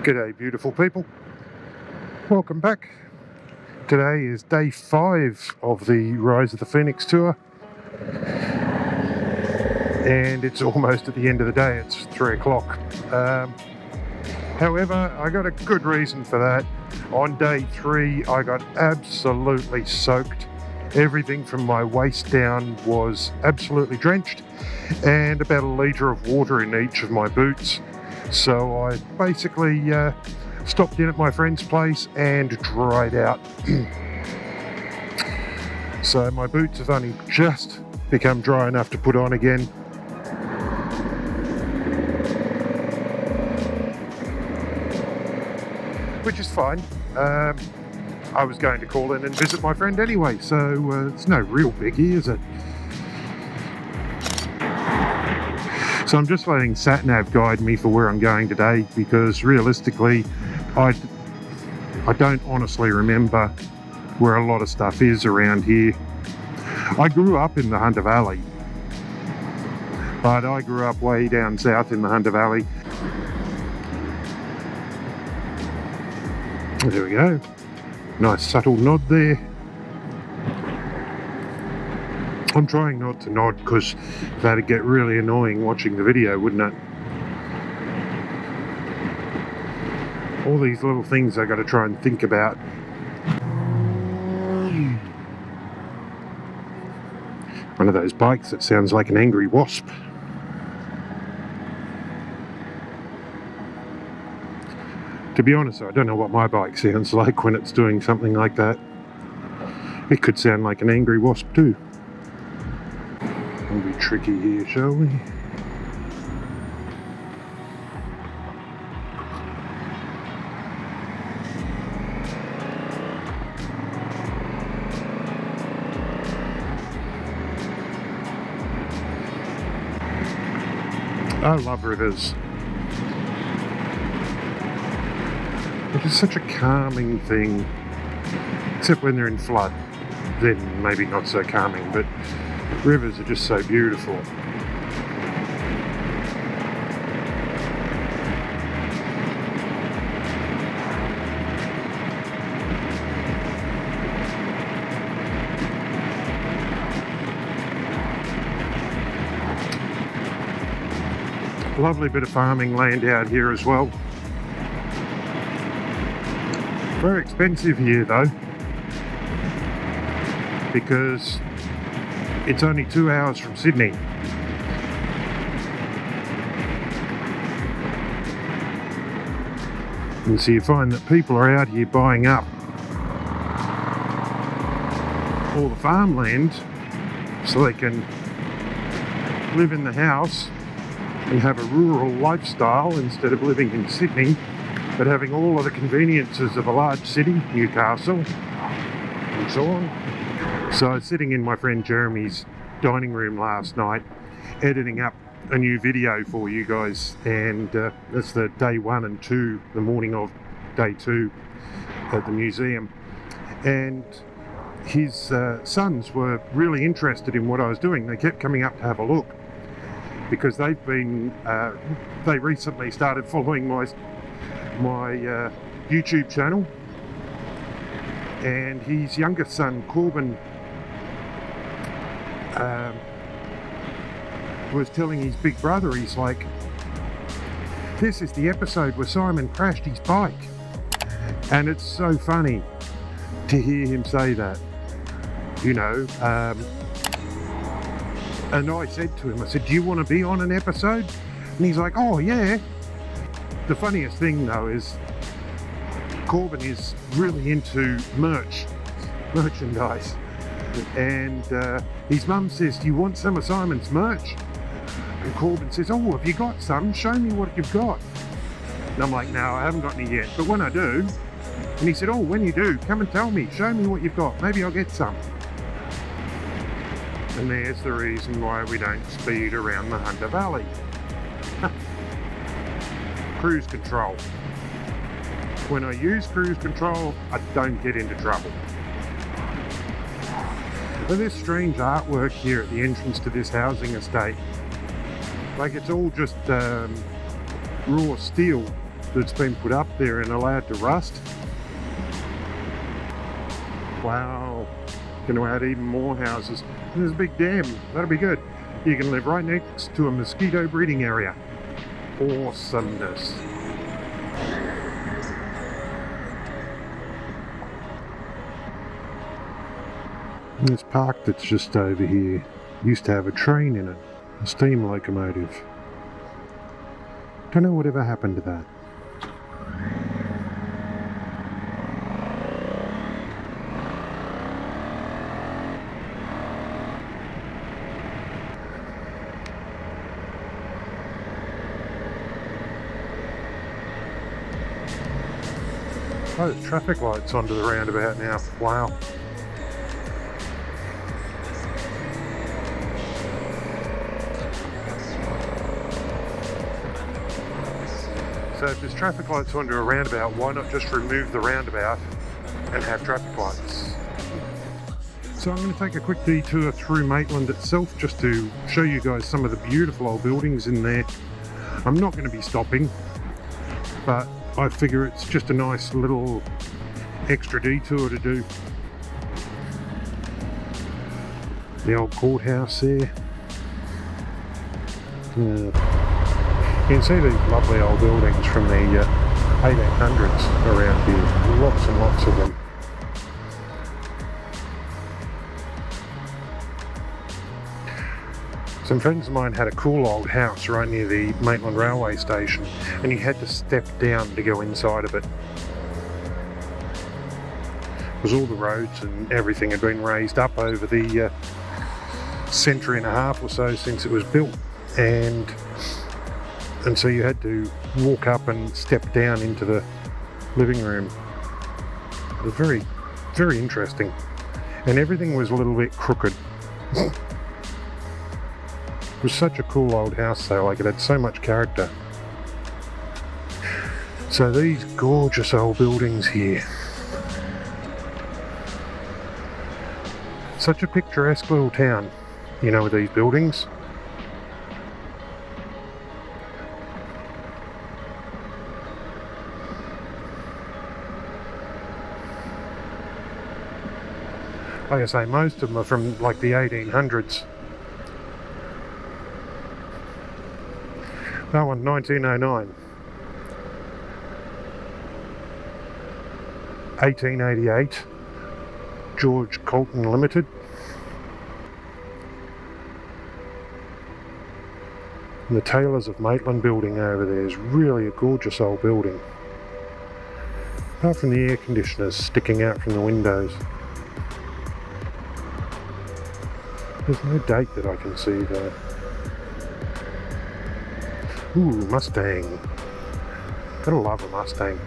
G'day beautiful people, welcome back. Today is day 5 of the Rise of the Phoenix tour and it's almost at the end of the day. It's 3 o'clock. However, I got a good reason for that. On day 3 I got absolutely soaked. Everything from my waist down was absolutely drenched and about a litre of water in each of my boots. So I basically stopped in at my friend's place and dried out. So my boots have only just become dry enough to put on again. Which is fine. I was going to call in and visit my friend anyway, so it's no real biggie, is it? So I'm just letting SatNav guide me for where I'm going today, because realistically I don't honestly remember where a lot of stuff is around here. I grew up in the Hunter Valley, but I grew up way down south in the Hunter Valley. There we go. Nice subtle nod there. I'm trying not to nod because that'd get really annoying watching the video, wouldn't it? All these little things I got to try and think about. One of those bikes that sounds like an angry wasp. To be honest, I don't know what my bike sounds like when it's doing something like that. It could sound like an angry wasp too. We'll be tricky here, shall we? I love rivers. It is such a calming thing, except when they're in flood, then maybe not so calming, but rivers are just so beautiful. Lovely bit of farming land out here as well. Very expensive here though, because it's only 2 hours from Sydney. And so you find that people are out here buying up all the farmland so they can live in the house and have a rural lifestyle instead of living in Sydney, but having all of the conveniences of a large city, Newcastle, and so on. So I was sitting in my friend Jeremy's dining room last night, editing up a new video for you guys, and that's the day 1 and 2, the morning of day 2 at the museum. And his sons were really interested in what I was doing. They kept coming up to have a look, because they've been, they recently started following my YouTube channel, and his youngest son Corbin was telling his big brother, he's like, this is the episode where Simon crashed his bike. And it's so funny to hear him say that, you know. And I said to him, I said, do you want to be on an episode? And he's like, oh yeah. The funniest thing though is Corbin is really into merchandise, and his mum says, do you want some of Simon's merch? And Corbin says, oh, have you got some? Show me what you've got. And I'm like, no, I haven't got any yet, but when I do. And he said, oh, when you do, come and tell me, show me what you've got, maybe I'll get some. And there's the reason why we don't speed around the Hunter Valley. Cruise control. When I use cruise control, I don't get into trouble. But there's strange artwork here at the entrance to this housing estate. Like, it's all just raw steel that's been put up there and allowed to rust. Wow, going to add even more houses. There's a big dam, that'll be good. You can live right next to a mosquito breeding area. Awesomeness. And this park that's just over here used to have a train in it, a steam locomotive. Don't know whatever happened to that. Oh, the traffic lights onto the roundabout now. Wow. So if there's traffic lights onto a roundabout, why not just remove the roundabout and have traffic lights? So I'm going to take a quick detour through Maitland itself just to show you guys some of the beautiful old buildings in there. I'm not going to be stopping, but I figure it's just a nice little extra detour to do. The old courthouse there. You can see these lovely old buildings from the 1800s around here. Lots and lots of them. Some friends of mine had a cool old house right near the Maitland Railway Station, and you had to step down to go inside of it. Because all the roads and everything had been raised up over the century and a half or so since it was built, and so you had to walk up and step down into the living room. It was very, very interesting, and everything was a little bit crooked. It was such a cool old house though, like it had so much character. So these gorgeous old buildings here. Such a picturesque little town, you know, with these buildings. Like I say, most of them are from like the 1800s. That one, 1909. 1888, George Colton Limited. And the Taylors of Maitland building over there is really a gorgeous old building. Apart from the air conditioners sticking out from the windows. There's no date that I can see though. Ooh, Mustang. Gotta love a Mustang.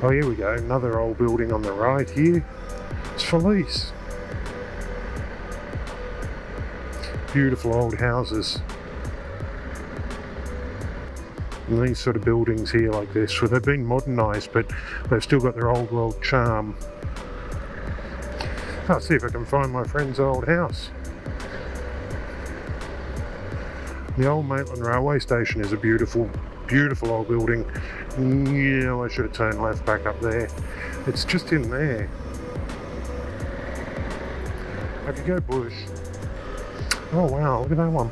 Oh, here we go, another old building on the right here. It's for lease. Beautiful old houses. And these sort of buildings here like this, well, they've been modernised, but they've still got their old world charm. I'll see if I can find my friend's old house. The Old Maitland Railway Station is a beautiful, beautiful old building. Yeah, I should have turned left back up there. It's just in there. I could go bush. Oh wow, look at that one.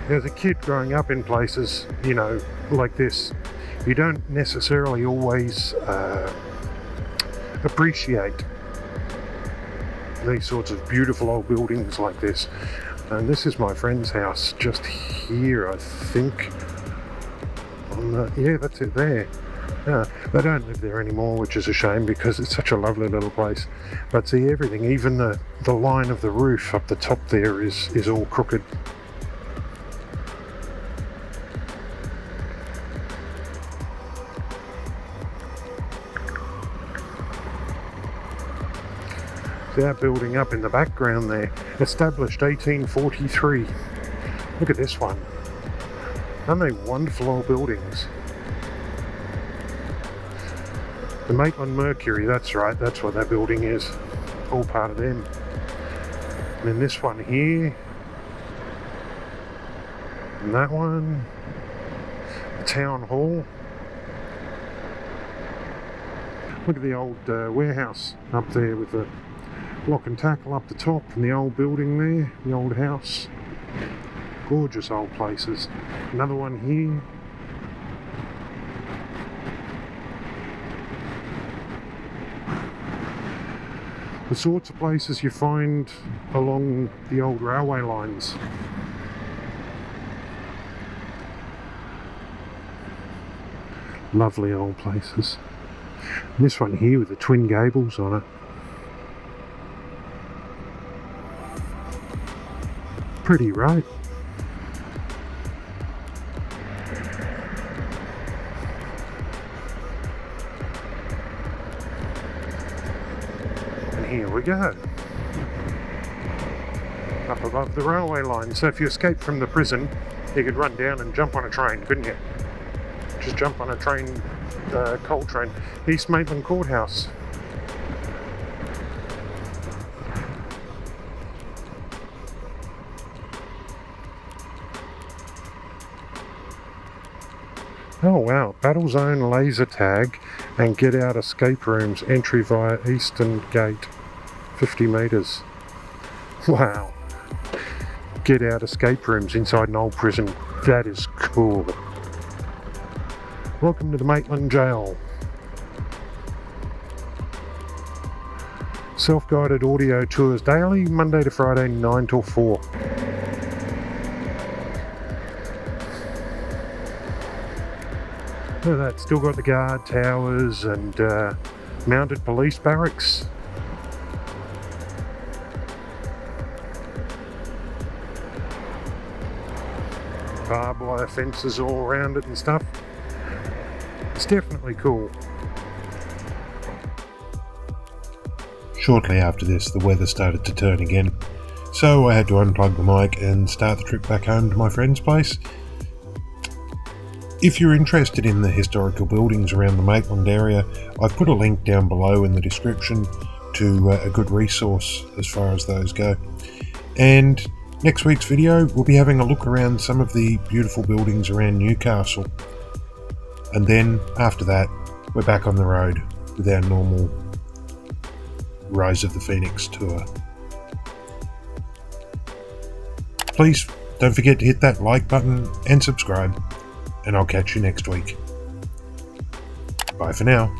As a kid growing up in places, you know, like this, you don't necessarily always appreciate these sorts of beautiful old buildings like this. And this is my friend's house just here, I think. Yeah, that's it there. Yeah, they don't live there anymore, which is a shame because it's such a lovely little place. But see, everything, even the line of the roof up the top there is all crooked. That building up in the background there, established 1843. Look at this one. Aren't they wonderful old buildings? The Maitland Mercury, that's right, that's what that building is. All part of them. And then this one here. And that one. town hall. Look at the old warehouse up there with the lock and tackle up the top, and the old building there, the old house. Gorgeous old places. Another one here. The sorts of places you find along the old railway lines. Lovely old places. And this one here with the twin gables on it. Pretty, right? And here we go. Up above the railway line. So if you escaped from the prison, you could run down and jump on a train, couldn't you? Just jump on a train, coal train. East Maitland Courthouse. Oh wow, battle zone laser tag and get out escape rooms, entry via eastern gate, 50 metres. Wow. Get out escape rooms inside an old prison. That is cool. Welcome to the Maitland Gaol. Self-guided audio tours daily, Monday to Friday, 9 till 4. Look at that, still got the guard towers and mounted police barracks. Barbed wire fences all around it and stuff. It's definitely cool. Shortly after this, the weather started to turn again, so I had to unplug the mic and start the trip back home to my friend's place. If you're interested in the historical buildings around the Maitland area, I've put a link down below in the description to a good resource as far as those go. And next week's video, we'll be having a look around some of the beautiful buildings around Newcastle. And then, after that, we're back on the road with our normal Rise of the Phoenix tour. Please don't forget to hit that like button and subscribe, and I'll catch you next week. Bye for now.